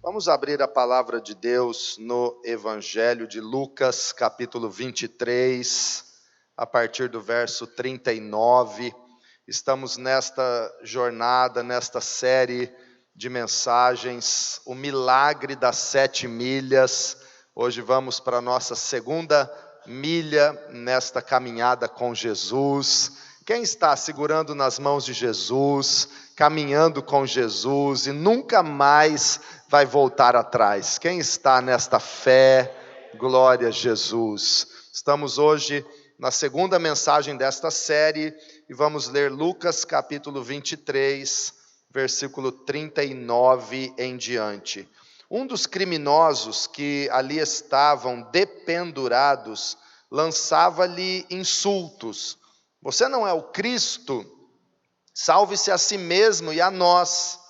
Vamos abrir a palavra de Deus no Evangelho de Lucas, capítulo 23, a partir do verso 39. Estamos nesta jornada, nesta série de mensagens, o milagre das 7 milhas. Hoje vamos para a nossa segunda milha nesta caminhada com Jesus. Quem está segurando nas mãos de Jesus, caminhando com Jesus e nunca mais vai voltar atrás? Quem está nesta fé? Glória a Jesus. Estamos hoje na segunda mensagem desta série e vamos ler Lucas capítulo 23, versículo 39 em diante. Um dos criminosos que ali estavam dependurados lançava-lhe insultos: "Você não é o Cristo? Salve-se a si mesmo e a nós."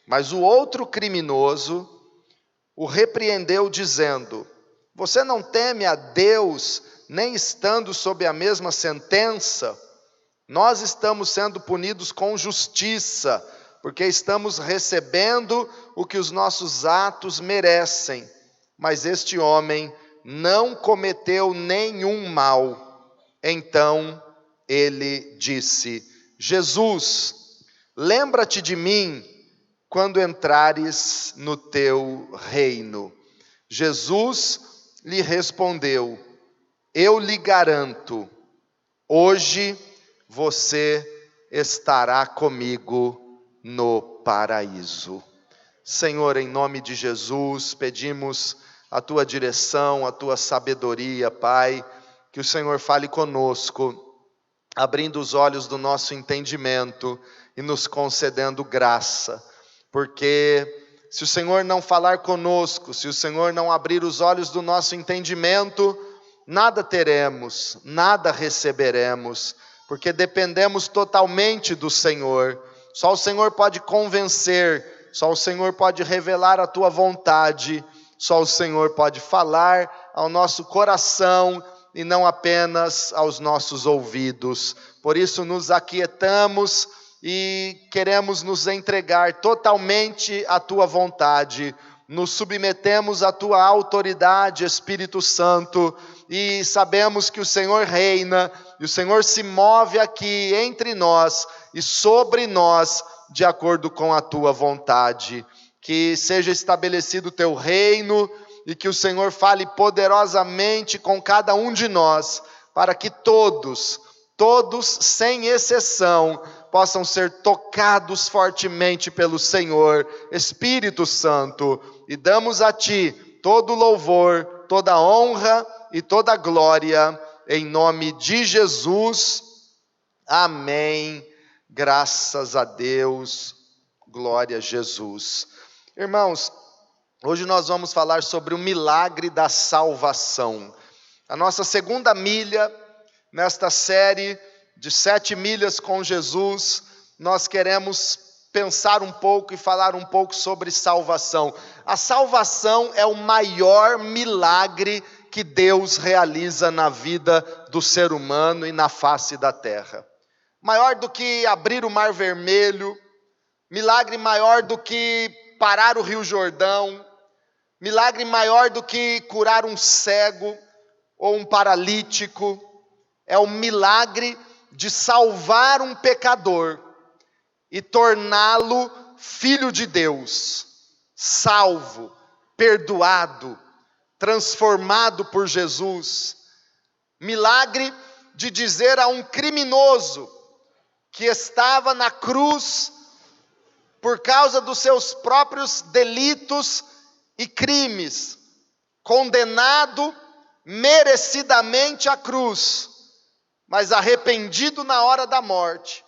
Mas o outro criminoso o repreendeu dizendo: "Você não teme a Deus, nem estando sob a mesma sentença? Nós estamos sendo punidos com justiça, porque estamos recebendo o que os nossos atos merecem. Mas este homem não cometeu nenhum mal." Então ele disse: "Jesus, lembra-te de mim quando entrares no teu reino." Jesus lhe respondeu: "Eu lhe garanto, hoje você estará comigo no paraíso." Senhor, em nome de Jesus, pedimos a tua direção, a tua sabedoria, Pai, que o Senhor fale conosco, abrindo os olhos do nosso entendimento e nos concedendo graça. Porque se o Senhor não falar conosco, se o Senhor não abrir os olhos do nosso entendimento, nada teremos, nada receberemos, porque dependemos totalmente do Senhor. Só o Senhor pode convencer, só o Senhor pode revelar a tua vontade, só o Senhor pode falar ao nosso coração e não apenas aos nossos ouvidos. Por isso nos aquietamos e queremos nos entregar totalmente à tua vontade. Nos submetemos à tua autoridade, Espírito Santo, e sabemos que o Senhor reina, e o Senhor se move aqui entre nós e sobre nós, de acordo com a tua vontade. Que seja estabelecido o teu reino e que o Senhor fale poderosamente com cada um de nós, para que todos, sem exceção, possam ser tocados fortemente pelo Senhor, Espírito Santo, e damos a Ti todo louvor, toda honra e toda glória, em nome de Jesus, amém, graças a Deus, glória a Jesus. Irmãos, hoje nós vamos falar sobre o milagre da salvação, a nossa segunda milha, nesta série de 7 milhas com Jesus. Nós queremos pensar um pouco e falar um pouco sobre salvação. A salvação é o maior milagre que Deus realiza na vida do ser humano e na face da terra. Maior do que abrir o Mar Vermelho, milagre maior do que parar o Rio Jordão, milagre maior do que curar um cego ou um paralítico. É o milagre de salvar um pecador e torná-lo filho de Deus, salvo, perdoado, transformado por Jesus. Milagre de dizer a um criminoso que estava na cruz por causa dos seus próprios delitos e crimes, condenado merecidamente à cruz, mas arrependido na hora da morte,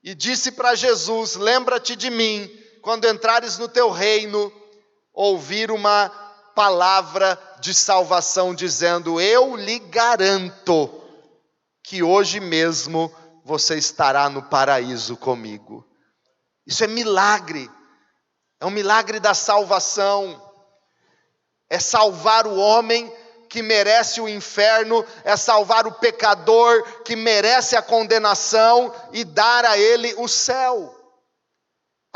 e disse para Jesus: "Lembra-te de mim quando entrares no teu reino." Ouvir uma palavra de salvação dizendo: "Eu lhe garanto que hoje mesmo você estará no paraíso comigo." Isso é milagre, é um milagre da salvação, é salvar o homem que merece o inferno, é salvar o pecador que merece a condenação e dar a ele o céu.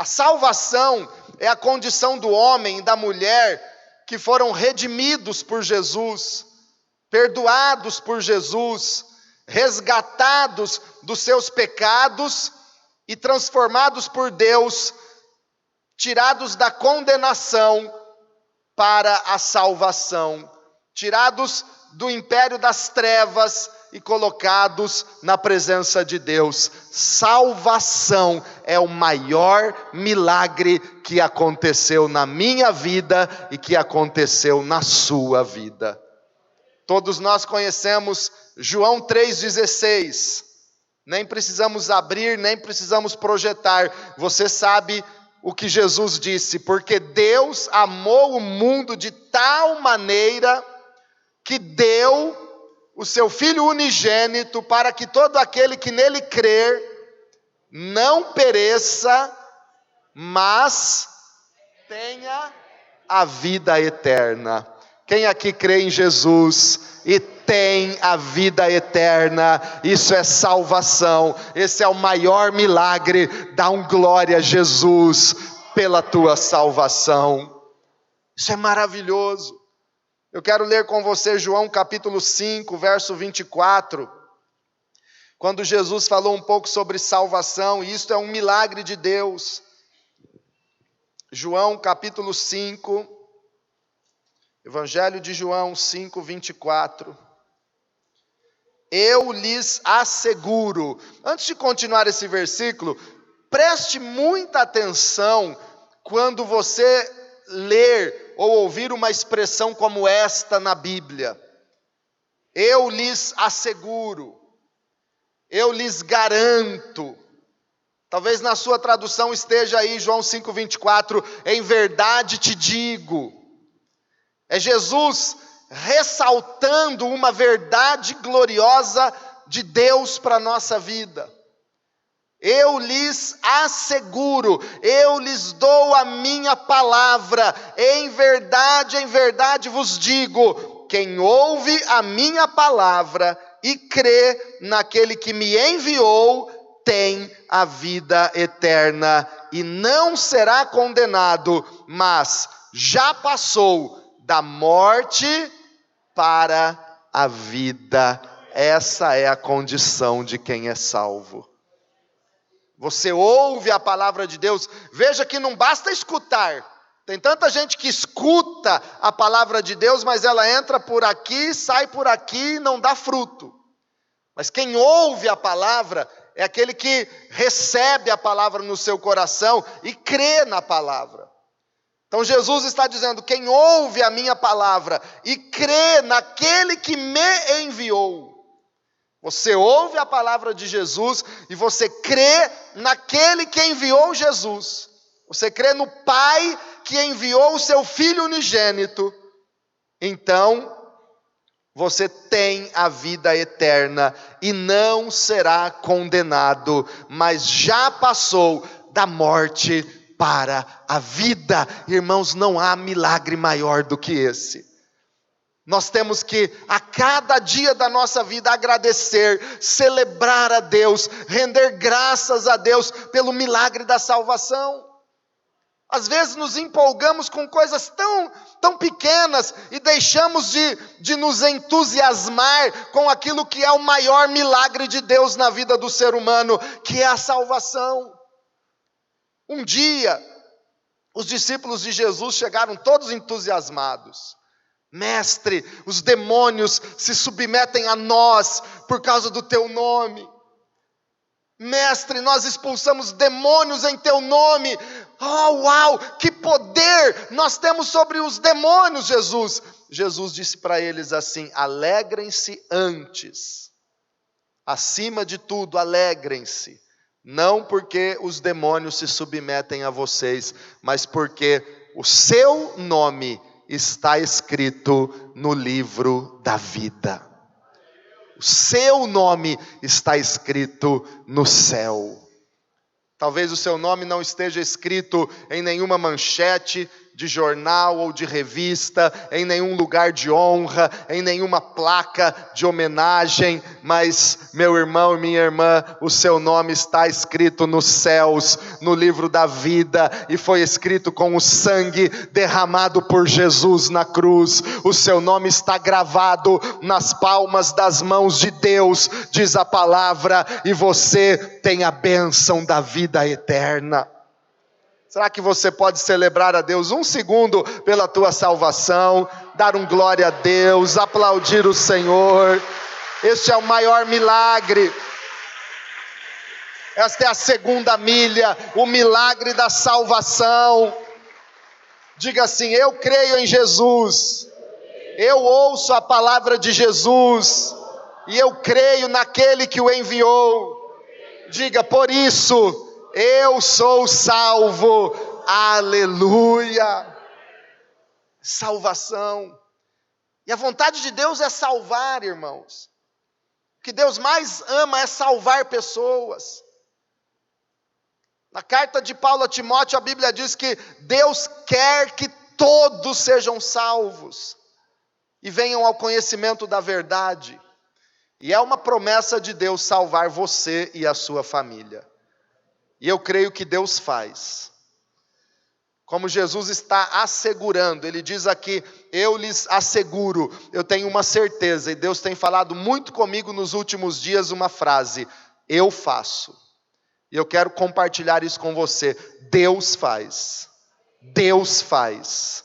A salvação é a condição do homem e da mulher que foram redimidos por Jesus, perdoados por Jesus, resgatados dos seus pecados e transformados por Deus, tirados da condenação para a salvação, tirados do império das trevas e colocados na presença de Deus. Salvação é o maior milagre que aconteceu na minha vida e que aconteceu na sua vida. Todos nós conhecemos João 3,16. Nem precisamos abrir, nem precisamos projetar. Você sabe o que Jesus disse: porque Deus amou o mundo de tal maneira que deu o seu Filho unigênito, para que todo aquele que nele crer não pereça, mas tenha a vida eterna. Quem aqui crê em Jesus e tem a vida eterna, isso é salvação, esse é o maior milagre. Dá um glória a Jesus pela tua salvação. Isso é maravilhoso. Eu quero ler com você João capítulo 5, verso 24, quando Jesus falou um pouco sobre salvação, e isto é um milagre de Deus. João capítulo 5, Evangelho de João 5, 24. Eu lhes asseguro. Antes de continuar esse versículo, preste muita atenção quando você ler ou ouvir uma expressão como esta na Bíblia. Eu lhes asseguro, eu lhes garanto. Talvez na sua tradução esteja aí João 5,24, em verdade te digo. É Jesus ressaltando uma verdade gloriosa de Deus para a nossa vida. Eu lhes asseguro, eu lhes dou a minha palavra, em verdade vos digo, quem ouve a minha palavra e crê naquele que me enviou, tem a vida eterna e não será condenado, mas já passou da morte para a vida. Essa é a condição de quem é salvo. Você ouve a palavra de Deus. Veja que não basta escutar. Tem tanta gente que escuta a palavra de Deus, mas ela entra por aqui, sai por aqui e não dá fruto. Mas quem ouve a palavra é aquele que recebe a palavra no seu coração e crê na palavra. Então Jesus está dizendo: quem ouve a minha palavra e crê naquele que me enviou. Você ouve a palavra de Jesus e você crê naquele que enviou Jesus. Você crê no Pai que enviou o seu Filho unigênito. Então, você tem a vida eterna e não será condenado, mas já passou da morte para a vida. Irmãos, não há milagre maior do que esse. Nós temos que, a cada dia da nossa vida, agradecer, celebrar a Deus, render graças a Deus pelo milagre da salvação. Às vezes nos empolgamos com coisas tão pequenas e deixamos de nos entusiasmar com aquilo que é o maior milagre de Deus na vida do ser humano, que é a salvação. Um dia, os discípulos de Jesus chegaram todos entusiasmados. Mestre, os demônios se submetem a nós por causa do teu nome. Mestre, nós expulsamos demônios em teu nome. Oh, uau, que poder nós temos sobre os demônios, Jesus. Jesus disse para eles assim: alegrem-se antes. Acima de tudo, alegrem-se. Não porque os demônios se submetem a vocês, mas porque o seu nome está escrito no livro da vida. O seu nome está escrito no céu. Talvez o seu nome não esteja escrito em nenhuma manchete, de jornal ou de revista, em nenhum lugar de honra, em nenhuma placa de homenagem, mas, meu irmão e minha irmã, o seu nome está escrito nos céus, no livro da vida, e foi escrito com o sangue derramado por Jesus na cruz. O seu nome está gravado nas palmas das mãos de Deus, diz a palavra, e você tem a bênção da vida eterna. Será que você pode celebrar a Deus um segundo pela tua salvação, dar um glória a Deus, aplaudir o Senhor? Este é o maior milagre. Esta é a segunda milha, o milagre da salvação. Diga assim: eu creio em Jesus, eu ouço a palavra de Jesus, e eu creio naquele que o enviou. Diga: por isso eu sou salvo, aleluia. Salvação. E a vontade de Deus é salvar, irmãos. O que Deus mais ama é salvar pessoas. Na carta de Paulo a Timóteo, a Bíblia diz que Deus quer que todos sejam salvos e venham ao conhecimento da verdade. E é uma promessa de Deus salvar você e a sua família. E eu creio que Deus faz. Como Jesus está assegurando, ele diz aqui: eu lhes asseguro, eu tenho uma certeza, e Deus tem falado muito comigo nos últimos dias uma frase: eu faço. E eu quero compartilhar isso com você. Deus faz. Deus faz.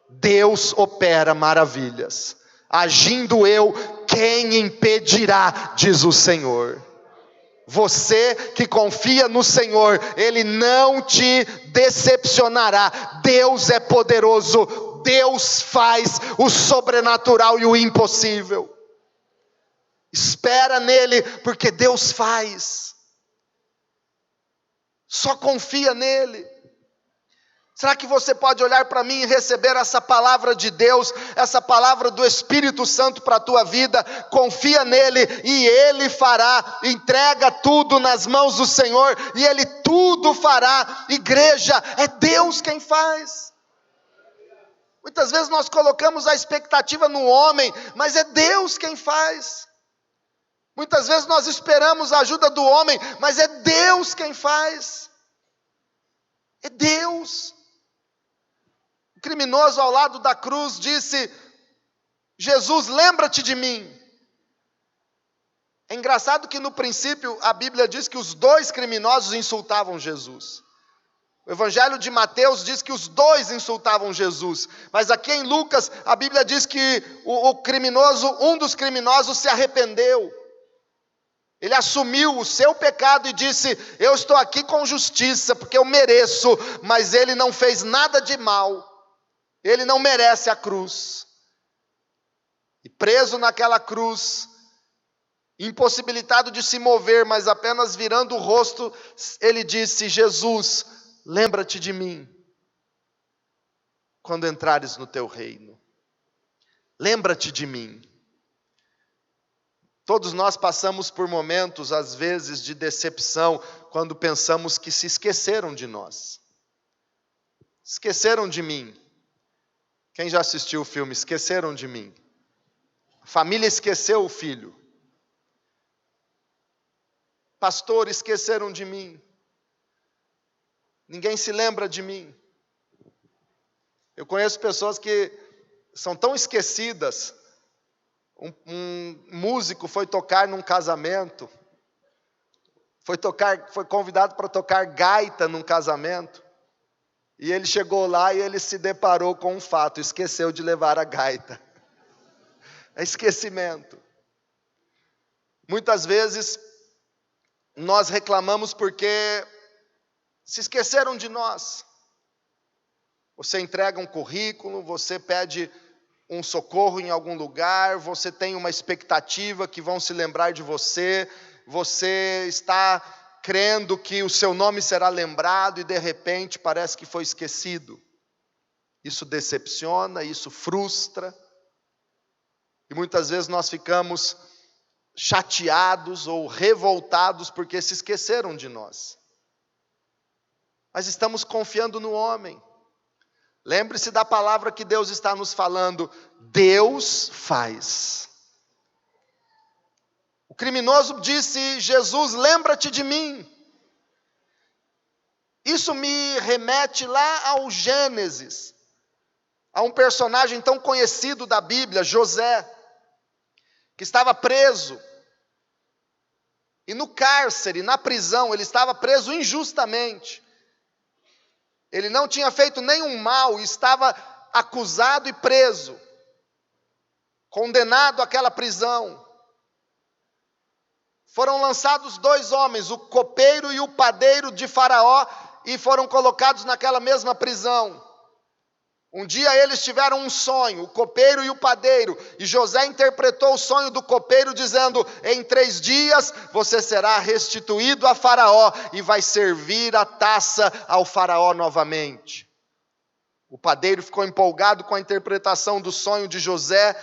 Deus opera maravilhas. Agindo eu, quem impedirá, diz o Senhor. Você que confia no Senhor, Ele não te decepcionará. Deus é poderoso, Deus faz o sobrenatural e o impossível. Espera nele, porque Deus faz. Só confia nele. Será que você pode olhar para mim e receber essa palavra de Deus, essa palavra do Espírito Santo para a tua vida? Confia nele e ele fará. Entrega tudo nas mãos do Senhor e ele tudo fará. Igreja, é Deus quem faz. Muitas vezes nós colocamos a expectativa no homem, mas é Deus quem faz. Muitas vezes nós esperamos a ajuda do homem, mas é Deus quem faz. É Deus. O criminoso ao lado da cruz disse: Jesus, lembra-te de mim. É engraçado que no princípio a Bíblia diz que os dois criminosos insultavam Jesus. O Evangelho de Mateus diz que os dois insultavam Jesus. Mas aqui em Lucas a Bíblia diz que um dos criminosos se arrependeu. Ele assumiu o seu pecado e disse: eu estou aqui com justiça, porque eu mereço, mas ele não fez nada de mal. Ele não merece a cruz. E preso naquela cruz, impossibilitado de se mover, mas apenas virando o rosto, ele disse: Jesus, lembra-te de mim quando entrares no teu reino. Lembra-te de mim. Todos nós passamos por momentos, às vezes, de decepção, quando pensamos que se esqueceram de nós. Esqueceram de mim. Quem já assistiu o filme Esqueceram de Mim? A família esqueceu o filho. Pastor, esqueceram de mim. Ninguém se lembra de mim. Eu conheço pessoas que são tão esquecidas. Um músico foi tocar num casamento, foi convidado para tocar gaita num casamento, e ele chegou lá e ele se deparou com um fato: esqueceu de levar a gaita. É esquecimento. Muitas vezes nós reclamamos porque se esqueceram de nós. Você entrega um currículo, você pede um socorro em algum lugar, você tem uma expectativa que vão se lembrar de você, você está crendo que o seu nome será lembrado e de repente parece que foi esquecido. Isso decepciona, isso frustra, e muitas vezes nós ficamos chateados ou revoltados porque se esqueceram de nós. Mas estamos confiando no homem. Lembre-se da palavra que Deus está nos falando. Deus faz. O criminoso disse: Jesus, lembra-te de mim. Isso me remete lá ao Gênesis, a um personagem tão conhecido da Bíblia, José, que estava preso. E no cárcere, na prisão, ele estava preso injustamente. Ele não tinha feito nenhum mal, estava acusado e preso, condenado àquela prisão. Foram lançados 2 homens, o copeiro e o padeiro de Faraó, e foram colocados naquela mesma prisão. Um dia eles tiveram um sonho, o copeiro e o padeiro, e José interpretou o sonho do copeiro dizendo: em 3 dias você será restituído a Faraó e vai servir a taça ao Faraó novamente. O padeiro ficou empolgado com a interpretação do sonho de José,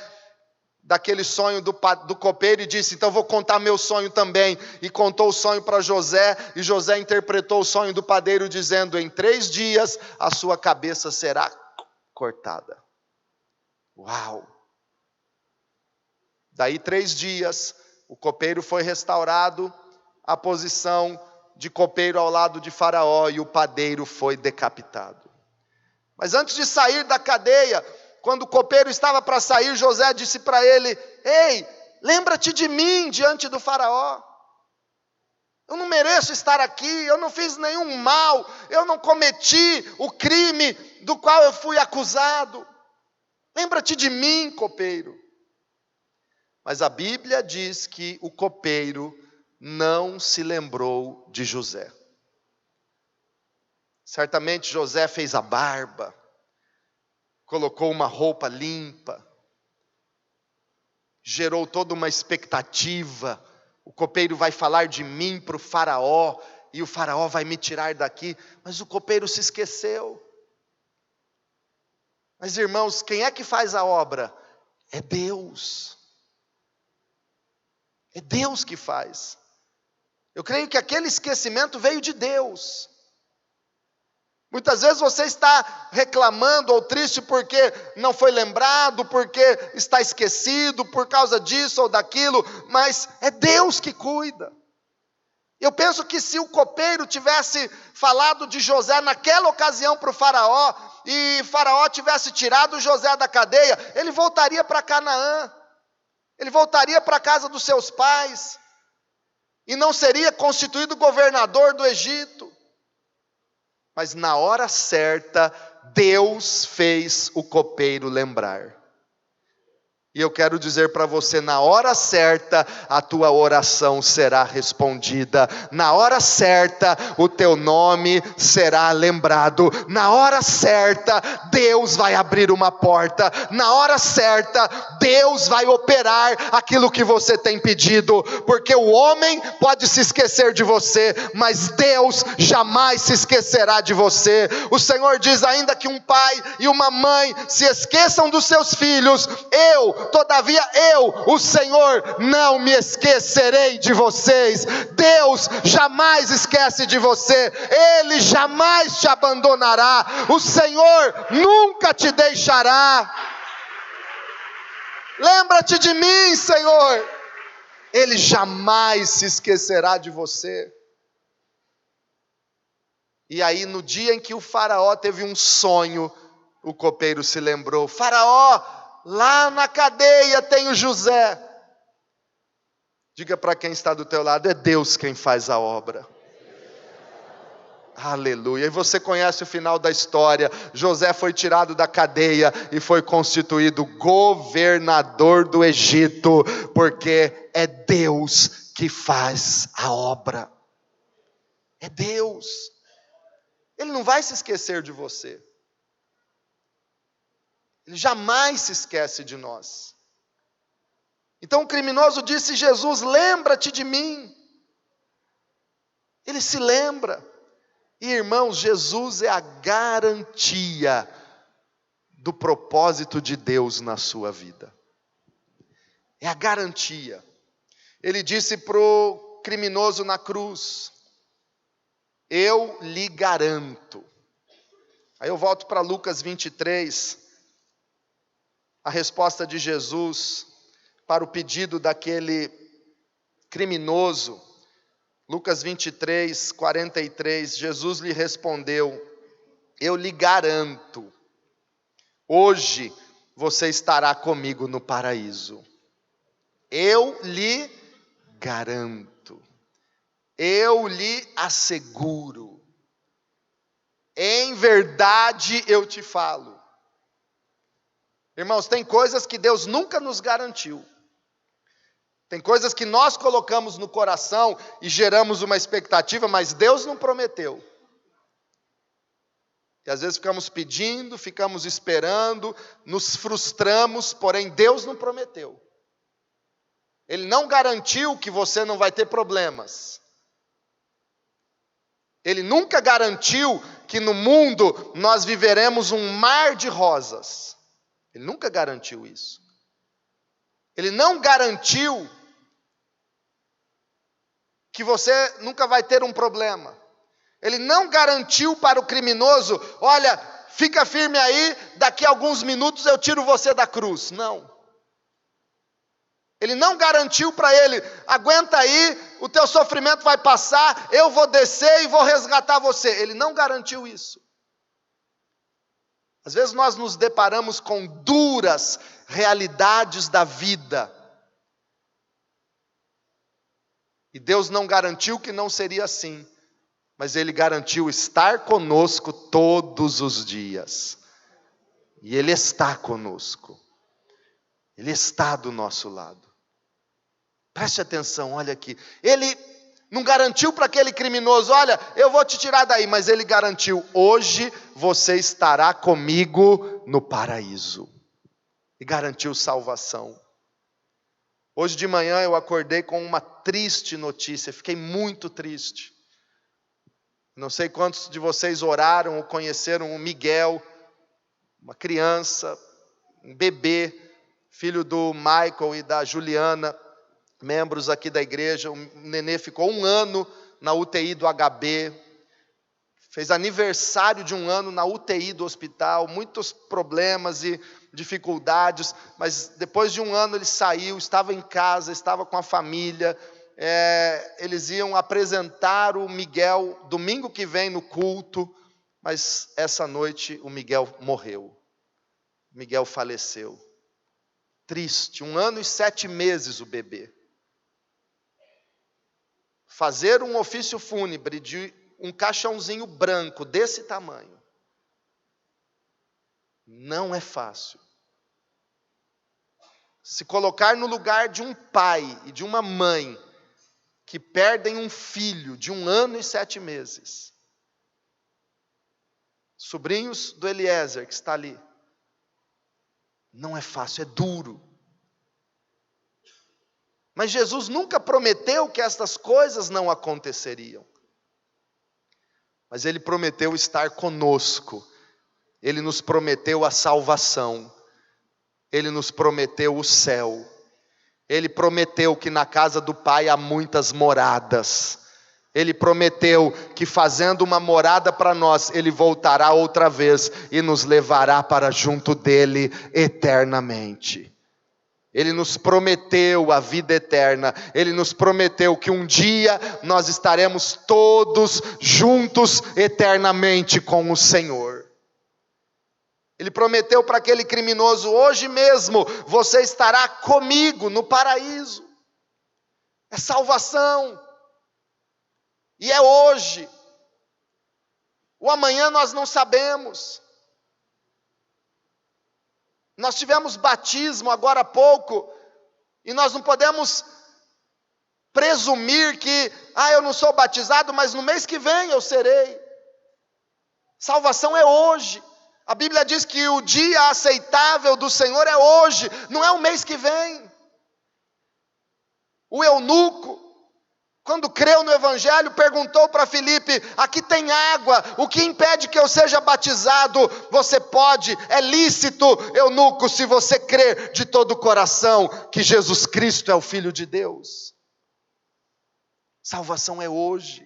daquele sonho do copeiro, e disse: então vou contar meu sonho também. E contou o sonho para José, e José interpretou o sonho do padeiro dizendo: em 3 dias a sua cabeça será cortada. Uau! Daí 3 dias, o copeiro foi restaurado à posição de copeiro ao lado de Faraó, e o padeiro foi decapitado. Mas antes de sair da cadeia, quando o copeiro estava para sair, José disse para ele: ei, lembra-te de mim diante do Faraó. Eu não mereço estar aqui, eu não fiz nenhum mal, eu não cometi o crime do qual eu fui acusado. Lembra-te de mim, copeiro. Mas a Bíblia diz que o copeiro não se lembrou de José. Certamente José fez a barba, colocou uma roupa limpa, gerou toda uma expectativa. O copeiro vai falar de mim para o Faraó, e o Faraó vai me tirar daqui. Mas o copeiro se esqueceu. Mas irmãos, quem é que faz a obra? É Deus. É Deus que faz. Eu creio que aquele esquecimento veio de Deus. Muitas vezes você está reclamando ou triste porque não foi lembrado, porque está esquecido por causa disso ou daquilo, mas é Deus que cuida. Eu penso que se o copeiro tivesse falado de José naquela ocasião para o Faraó, e Faraó tivesse tirado José da cadeia, ele voltaria para Canaã, ele voltaria para a casa dos seus pais, e não seria constituído governador do Egito. Mas na hora certa, Deus fez o copeiro lembrar. E eu quero dizer para você, na hora certa, a tua oração será respondida. Na hora certa, o teu nome será lembrado. Na hora certa, Deus vai abrir uma porta. Na hora certa, Deus vai operar aquilo que você tem pedido. Porque o homem pode se esquecer de você, mas Deus jamais se esquecerá de você. O Senhor diz: ainda que um pai e uma mãe se esqueçam dos seus filhos, todavia eu, o Senhor, não me esquecerei de vocês. Deus jamais esquece de você, Ele jamais te abandonará, o Senhor nunca te deixará. Lembra-te de mim, Senhor. Ele jamais se esquecerá de você. E aí, no dia em que o Faraó teve um sonho, o copeiro se lembrou: Faraó, lá na cadeia tem o José. Diga para quem está do teu lado: é Deus quem faz a obra. Aleluia. E você conhece o final da história. José foi tirado da cadeia e foi constituído governador do Egito, porque é Deus que faz a obra. É Deus. Ele não vai se esquecer de você. Ele jamais se esquece de nós. Então o criminoso disse: Jesus, lembra-te de mim. Ele se lembra. E irmãos, Jesus é a garantia do propósito de Deus na sua vida. É a garantia. Ele disse para o criminoso na cruz: eu lhe garanto Aí eu volto para Lucas 23, a resposta de Jesus para o pedido daquele criminoso. Lucas 23, 43, Jesus lhe respondeu: eu lhe garanto, hoje você estará comigo no paraíso. Eu lhe garanto, eu lhe asseguro, em verdade eu te falo. Irmãos, tem coisas que Deus nunca nos garantiu. Tem coisas que nós colocamos no coração e geramos uma expectativa, mas Deus não prometeu. E às vezes ficamos pedindo, ficamos esperando, nos frustramos, porém Deus não prometeu. Ele não garantiu que você não vai ter problemas. Ele nunca garantiu que no mundo nós viveremos um mar de rosas. Ele nunca garantiu isso. Ele não garantiu que você nunca vai ter um problema. Ele não garantiu para o criminoso: olha, fica firme aí, daqui a alguns minutos eu tiro você da cruz. Não. Ele não garantiu para ele: aguenta aí, o teu sofrimento vai passar, eu vou descer e vou resgatar você. Ele não garantiu isso. Às vezes nós nos deparamos com duras realidades da vida. E Deus não garantiu que não seria assim, mas Ele garantiu estar conosco todos os dias. E Ele está conosco. Ele está do nosso lado. Preste atenção, olha aqui. Ele não garantiu para aquele criminoso: olha, eu vou te tirar daí, mas Ele garantiu: hoje você estará comigo no paraíso. E garantiu salvação. Hoje de manhã eu acordei com uma triste notícia, fiquei muito triste. Não sei quantos de vocês oraram ou conheceram o Miguel, uma criança, um bebê, filho do Michael e da Juliana, membros aqui da igreja. O nenê ficou 1 ano na UTI do HB, fez aniversário de 1 ano na UTI do hospital, muitos problemas e dificuldades, mas depois de 1 ano ele saiu, estava em casa, estava com a família. Eles iam apresentar o Miguel domingo que vem no culto, mas essa noite o Miguel morreu. O Miguel faleceu. Triste, 1 ano e 7 meses o bebê. Fazer um ofício fúnebre de um caixãozinho branco desse tamanho não é fácil. Se colocar no lugar de um pai e de uma mãe que perdem um filho de 1 ano e 7 meses. Sobrinhos do Eliezer, que está ali. Não é fácil, é duro. Mas Jesus nunca prometeu que estas coisas não aconteceriam. Mas Ele prometeu estar conosco. Ele nos prometeu a salvação. Ele nos prometeu o céu. Ele prometeu que na casa do Pai há muitas moradas. Ele prometeu que fazendo uma morada para nós, Ele voltará outra vez e nos levará para junto dEle eternamente. Ele nos prometeu a vida eterna. Ele nos prometeu que um dia nós estaremos todos juntos eternamente com o Senhor. Ele prometeu para aquele criminoso: hoje mesmo você estará comigo no paraíso. É salvação. E é hoje. O amanhã nós não sabemos. Nós tivemos batismo agora há pouco, e nós não podemos presumir que, eu não sou batizado, mas no mês que vem eu serei. Salvação é hoje. A Bíblia diz que o dia aceitável do Senhor é hoje, não é o mês que vem. O eunuco, quando creu no Evangelho, perguntou para Filipe: aqui tem água, o que impede que eu seja batizado? Você pode, é lícito, eunuco, se você crer de todo o coração que Jesus Cristo é o Filho de Deus. Salvação é hoje.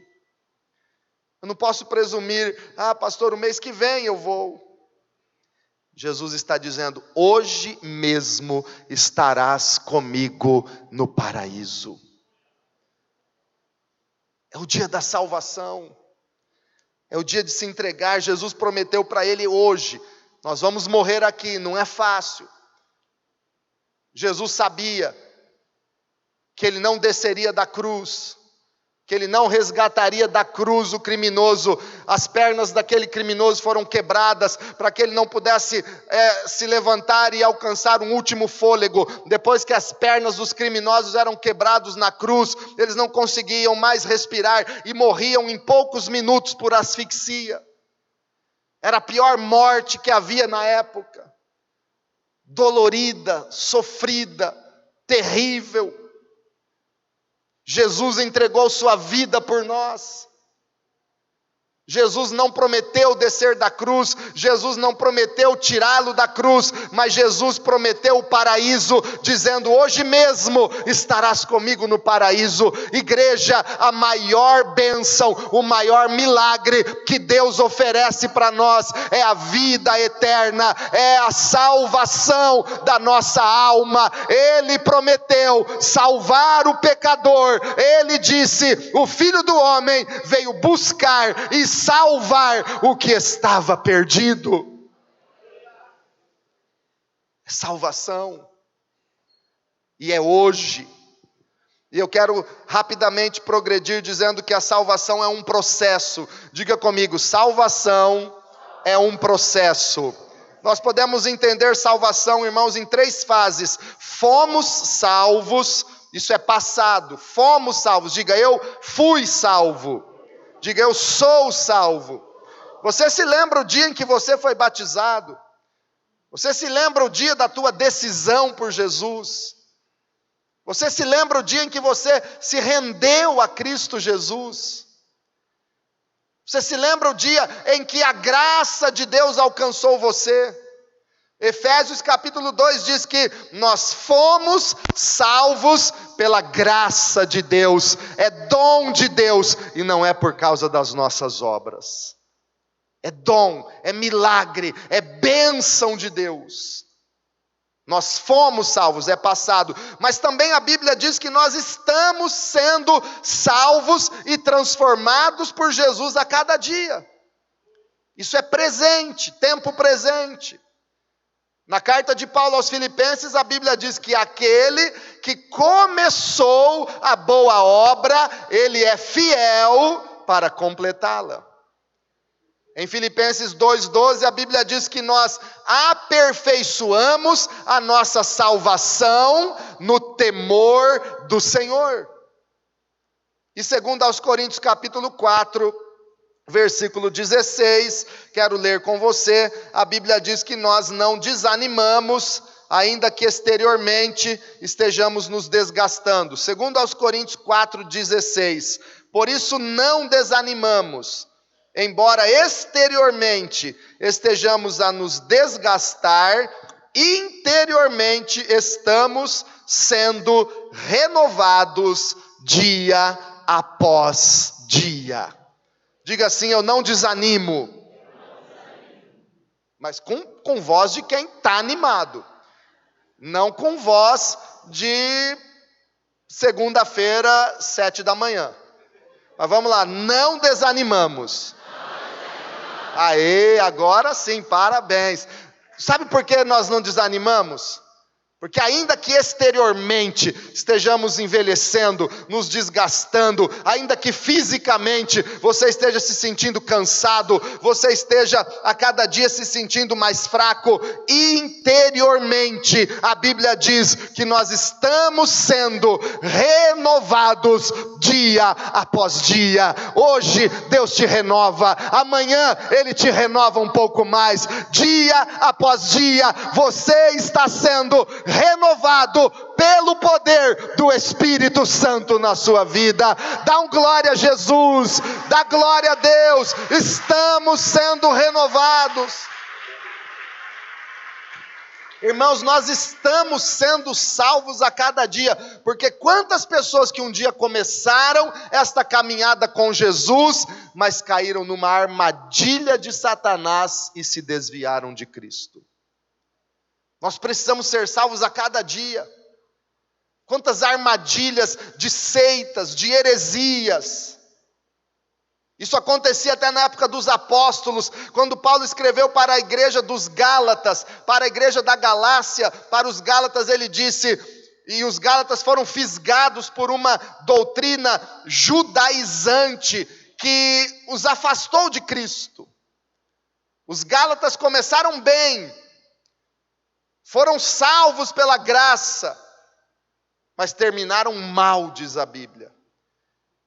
Eu não posso presumir, pastor, o mês que vem eu vou. Jesus está dizendo, hoje mesmo estarás comigo no paraíso. É o dia da salvação. É o dia de se entregar. Jesus prometeu para ele hoje. Nós vamos morrer aqui, não é fácil. Jesus sabia que ele não desceria da cruz, que ele não resgataria da cruz o criminoso. As pernas daquele criminoso foram quebradas para que ele não pudesse se levantar e alcançar um último fôlego. Depois que as pernas dos criminosos eram quebradas na cruz, eles não conseguiam mais respirar e morriam em poucos minutos por asfixia. Era a pior morte que havia na época. Dolorida, sofrida, terrível. Jesus entregou sua vida por nós. Jesus não prometeu descer da cruz, Jesus não prometeu tirá-lo da cruz, mas Jesus prometeu o paraíso, dizendo, hoje mesmo estarás comigo no paraíso. Igreja, a maior bênção, o maior milagre que Deus oferece para nós é a vida eterna, é a salvação da nossa alma. Ele prometeu salvar o pecador. Ele disse, o Filho do Homem veio buscar e salvar o que estava perdido. É salvação. E é hoje. E eu quero rapidamente progredir dizendo que a salvação é um processo. Diga comigo, salvação é um processo. Nós podemos entender salvação, irmãos, em 3 fases. Fomos salvos, isso é passado. Fomos salvos, diga eu fui salvo. Diga, eu sou salvo. Você se lembra o dia em que você foi batizado? Você se lembra o dia da tua decisão por Jesus? Você se lembra o dia em que você se rendeu a Cristo Jesus? Você se lembra o dia em que a graça de Deus alcançou você? Efésios capítulo 2 diz que nós fomos salvos pela graça de Deus, é dom de Deus e não é por causa das nossas obras. É dom, é milagre, é bênção de Deus. Nós fomos salvos, é passado, mas também a Bíblia diz que nós estamos sendo salvos e transformados por Jesus a cada dia. Isso é presente, tempo presente. Na carta de Paulo aos Filipenses, a Bíblia diz que aquele que começou a boa obra, ele é fiel para completá-la. Em Filipenses 2,12, a Bíblia diz que nós aperfeiçoamos a nossa salvação no temor do Senhor. E segundo aos Coríntios capítulo 4, versículo 16, quero ler com você, a Bíblia diz que nós não desanimamos, ainda que exteriormente estejamos nos desgastando. Segundo aos Coríntios 4,16, por isso não desanimamos, embora exteriormente estejamos a nos desgastar, interiormente estamos sendo renovados dia após dia. Diga assim, eu não desanimo. Mas com voz de quem está animado. Não com voz de segunda-feira, 7 da manhã. Mas vamos lá, não desanimamos. Aê, agora sim, parabéns. Sabe por que nós não desanimamos? Porque ainda que exteriormente estejamos envelhecendo, nos desgastando, ainda que fisicamente você esteja se sentindo cansado, você esteja a cada dia se sentindo mais fraco, interiormente a Bíblia diz que nós estamos sendo renovados dia após dia. Hoje Deus te renova, amanhã Ele te renova um pouco mais, dia após dia você está sendo renovado pelo poder do Espírito Santo na sua vida. Dá um glória a Jesus, dá glória a Deus, estamos sendo renovados. Irmãos, nós estamos sendo salvos a cada dia, porque quantas pessoas que um dia começaram esta caminhada com Jesus, mas caíram numa armadilha de Satanás e se desviaram de Cristo. Nós precisamos ser salvos a cada dia. Quantas armadilhas de seitas, de heresias. Isso acontecia até na época dos apóstolos, quando Paulo escreveu para a igreja dos Gálatas, para a igreja da Galácia, para os Gálatas ele disse, e os Gálatas foram fisgados por uma doutrina judaizante, que os afastou de Cristo. Os Gálatas começaram bem, foram salvos pela graça, mas terminaram mal, diz a Bíblia.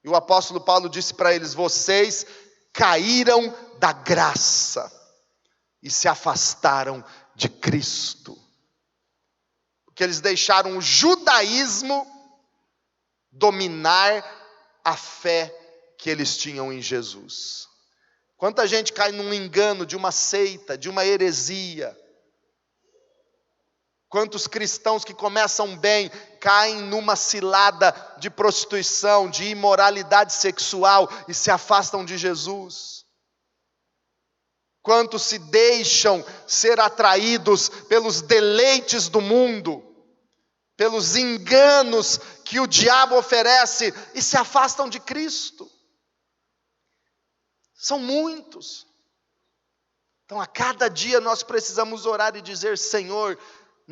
E o apóstolo Paulo disse para eles, vocês caíram da graça e se afastaram de Cristo. Porque eles deixaram o judaísmo dominar a fé que eles tinham em Jesus. Quanta gente cai num engano de uma seita, de uma heresia. Quantos cristãos que começam bem, caem numa cilada de prostituição, de imoralidade sexual e se afastam de Jesus. Quantos se deixam ser atraídos pelos deleites do mundo, pelos enganos que o diabo oferece e se afastam de Cristo. São muitos. Então a cada dia nós precisamos orar e dizer, Senhor,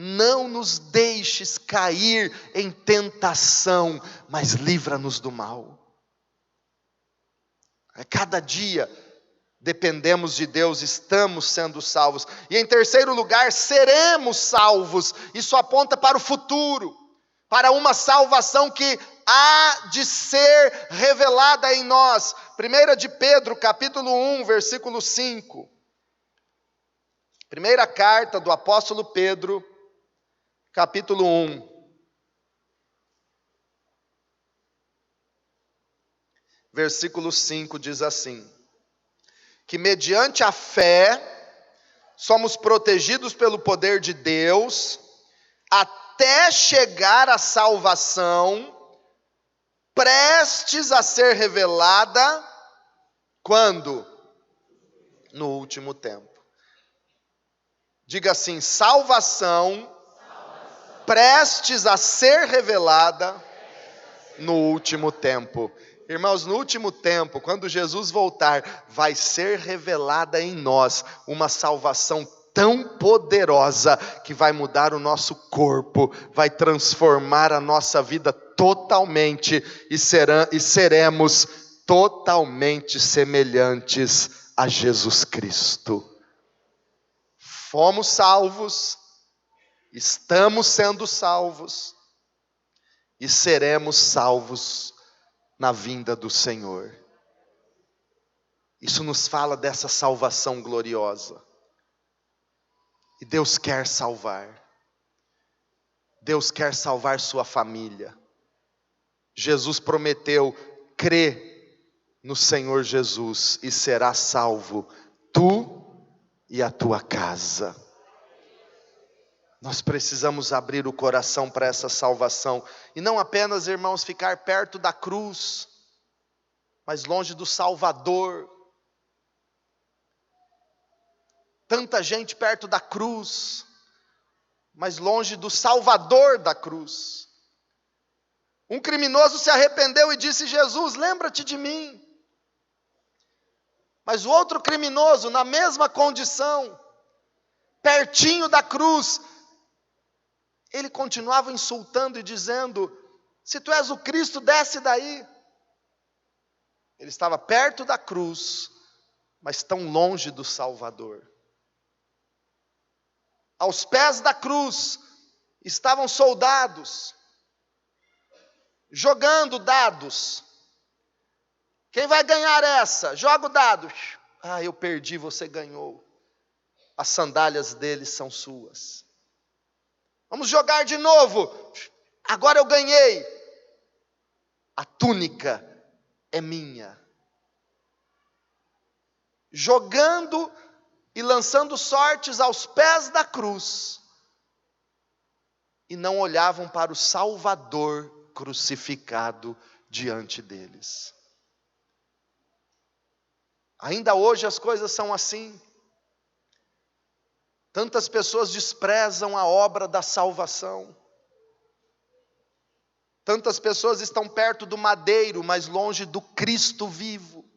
não nos deixes cair em tentação, mas livra-nos do mal. A cada dia dependemos de Deus, estamos sendo salvos. E em terceiro lugar, seremos salvos. Isso aponta para o futuro, para uma salvação que há de ser revelada em nós. 1 de Pedro, capítulo 1, versículo 5. Primeira carta do apóstolo Pedro, capítulo 1. Versículo 5 diz assim: que mediante a fé, somos protegidos pelo poder de Deus, até chegar à salvação, prestes a ser revelada, quando? No último tempo. Diga assim, salvação, prestes a ser revelada, no último tempo. Irmãos, no último tempo, quando Jesus voltar, vai ser revelada em nós uma salvação tão poderosa que vai mudar o nosso corpo, vai transformar a nossa vida totalmente e seremos totalmente semelhantes a Jesus Cristo. Fomos salvos, estamos sendo salvos e seremos salvos na vinda do Senhor. Isso nos fala dessa salvação gloriosa. E Deus quer salvar. Deus quer salvar sua família. Jesus prometeu, crê no Senhor Jesus e será salvo, tu e a tua casa. Nós precisamos abrir o coração para essa salvação. E não apenas, irmãos, ficar perto da cruz, mas longe do Salvador. Tanta gente perto da cruz, mas longe do Salvador da cruz. Um criminoso se arrependeu e disse, Jesus, lembra-te de mim. Mas o outro criminoso, na mesma condição, pertinho da cruz, ele continuava insultando e dizendo, se tu és o Cristo, desce daí. Ele estava perto da cruz, mas tão longe do Salvador. Aos pés da cruz estavam soldados, jogando dados. Quem vai ganhar essa? Joga o dado. Ah, eu perdi, você ganhou. As sandálias deles são suas. Vamos jogar de novo. Agora eu ganhei. A túnica é minha. Jogando e lançando sortes aos pés da cruz, e não olhavam para o Salvador crucificado diante deles. Ainda hoje as coisas são assim. Tantas pessoas desprezam a obra da salvação. Tantas pessoas estão perto do madeiro, mas longe do Cristo vivo.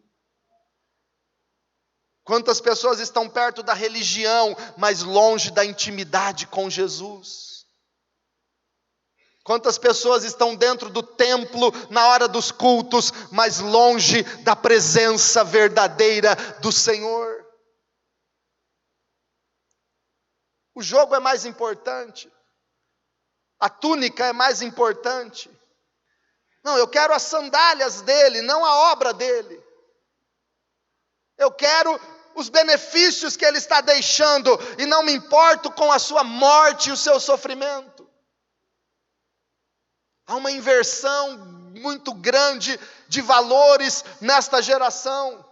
Quantas pessoas estão perto da religião, mas longe da intimidade com Jesus. Quantas pessoas estão dentro do templo na hora dos cultos, mas longe da presença verdadeira do Senhor. O jogo é mais importante. A túnica é mais importante. Não, eu quero as sandálias dele, não a obra dele. Eu quero os benefícios que ele está deixando e não me importo com a sua morte e o seu sofrimento. Há uma inversão muito grande de valores nesta geração.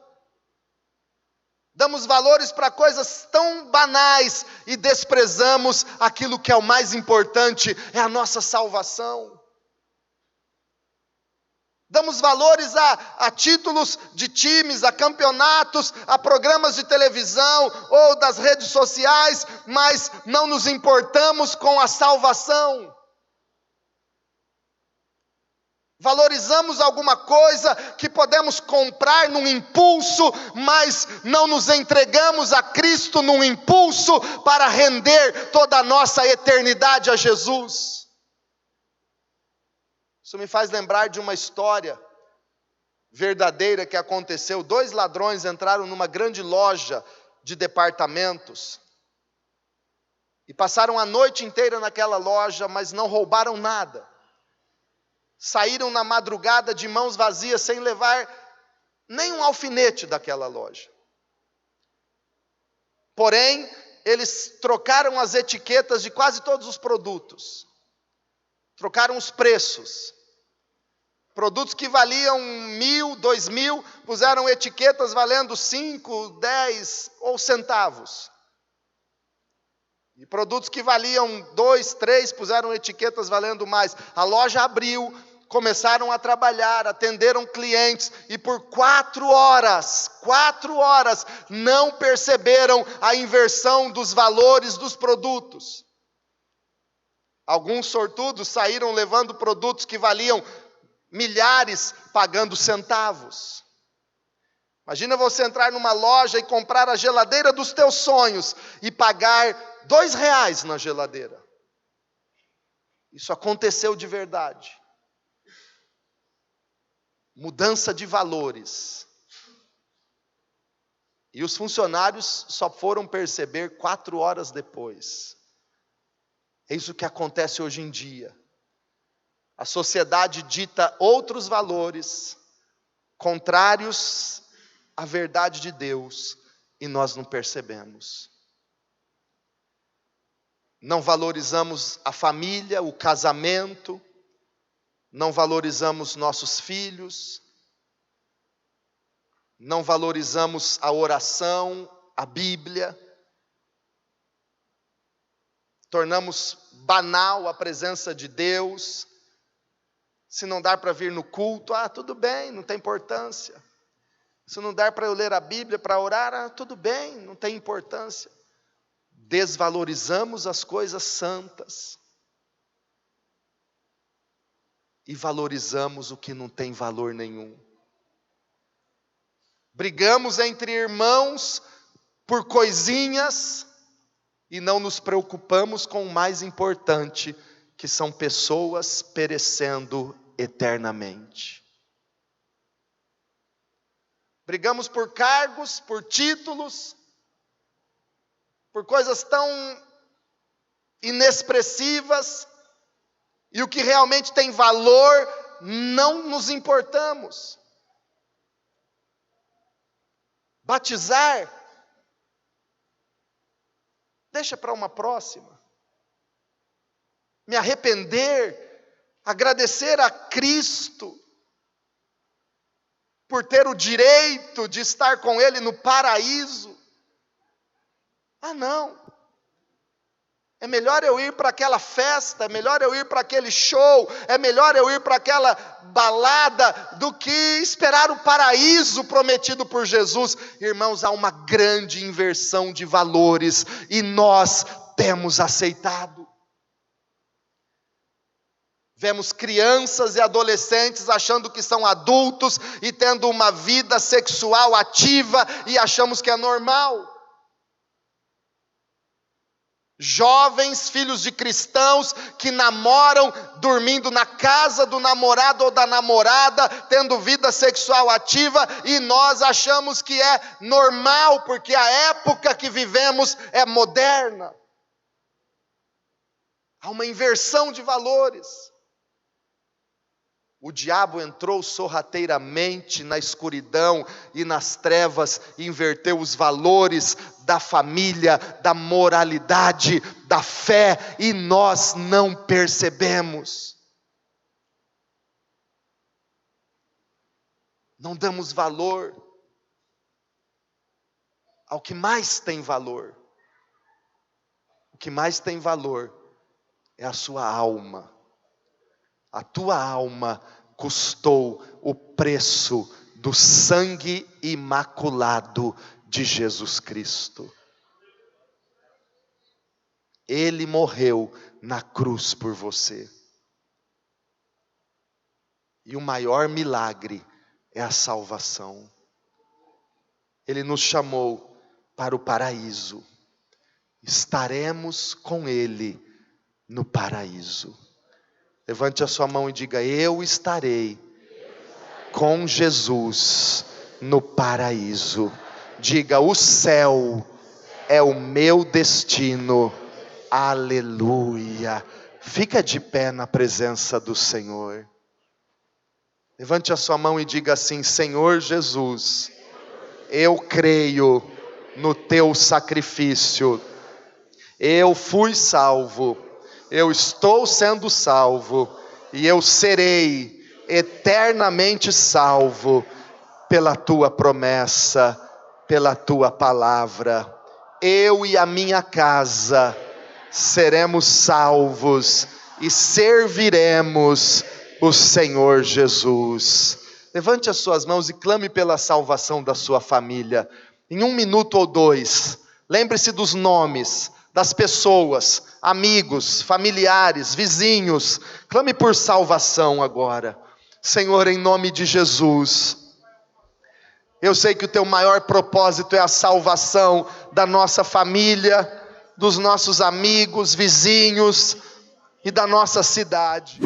Damos valores para coisas tão banais e desprezamos aquilo que é o mais importante, é a nossa salvação. Damos valores a títulos de times, a campeonatos, a programas de televisão ou das redes sociais, mas não nos importamos com a salvação. Valorizamos alguma coisa que podemos comprar num impulso, mas não nos entregamos a Cristo num impulso para render toda a nossa eternidade a Jesus. Isso me faz lembrar de uma história verdadeira que aconteceu. 2 ladrões entraram numa grande loja de departamentos e passaram a noite inteira naquela loja, mas não roubaram nada. Saíram na madrugada de mãos vazias, sem levar nem um alfinete daquela loja. Porém, eles trocaram as etiquetas de quase todos os produtos. Trocaram os preços. Produtos que valiam 1.000, 2.000, puseram etiquetas valendo 5, 10 ou centavos. E produtos que valiam 2, 3, puseram etiquetas valendo mais. A loja abriu, começaram a trabalhar, atenderam clientes e por 4 horas, não perceberam a inversão dos valores dos produtos. Alguns sortudos saíram levando produtos que valiam milhares, pagando centavos. Imagina você entrar numa loja e comprar a geladeira dos teus sonhos e pagar R$2 na geladeira. Isso aconteceu de verdade. Mudança de valores. E os funcionários só foram perceber 4 horas depois. É isso que acontece hoje em dia. A sociedade dita outros valores, contrários à verdade de Deus, e nós não percebemos. Não valorizamos a família, o casamento, não valorizamos nossos filhos, não valorizamos a oração, a Bíblia, tornamos banal a presença de Deus. Se não dá para vir no culto, tudo bem, não tem importância. Se não der para eu ler a Bíblia, para orar, tudo bem, não tem importância. Desvalorizamos as coisas santas. E valorizamos o que não tem valor nenhum. Brigamos entre irmãos por coisinhas e não nos preocupamos com o mais importante, que são pessoas perecendo eternamente. Brigamos por cargos, por títulos, por coisas tão inexpressivas, e o que realmente tem valor, não nos importamos. Batizar, deixa para uma próxima. Me arrepender, agradecer a Cristo por ter o direito de estar com Ele no paraíso. Não. É melhor eu ir para aquela festa, é melhor eu ir para aquele show, é melhor eu ir para aquela balada do que esperar o paraíso prometido por Jesus. Irmãos, há uma grande inversão de valores e nós temos aceitado. Vemos crianças e adolescentes achando que são adultos e tendo uma vida sexual ativa e achamos que é normal. Jovens, filhos de cristãos, que namoram, dormindo na casa do namorado ou da namorada, tendo vida sexual ativa, e nós achamos que é normal, porque a época que vivemos é moderna. Há uma inversão de valores. O diabo entrou sorrateiramente na escuridão e nas trevas, e inverteu os valores da família, da moralidade, da fé, e nós não percebemos. Não damos valor ao que mais tem valor. O que mais tem valor é a sua alma. A tua alma custou o preço do sangue imaculado de Jesus Cristo. Ele morreu na cruz por você. E o maior milagre é a salvação. Ele nos chamou para o paraíso. Estaremos com Ele no paraíso. Levante a sua mão e diga: eu estarei com Jesus no paraíso. Diga: o céu é o meu destino. Aleluia. Fica de pé na presença do Senhor. Levante a sua mão e diga assim: Senhor Jesus, eu creio no teu sacrifício. Eu fui salvo. Eu estou sendo salvo e eu serei eternamente salvo pela tua promessa, pela tua palavra. Eu e a minha casa seremos salvos e serviremos o Senhor Jesus. Levante as suas mãos e clame pela salvação da sua família. Em 1 minuto ou 2, lembre-se dos nomes das pessoas, amigos, familiares, vizinhos. Clame por salvação agora. Senhor, em nome de Jesus, eu sei que o teu maior propósito é a salvação da nossa família, dos nossos amigos, vizinhos e da nossa cidade.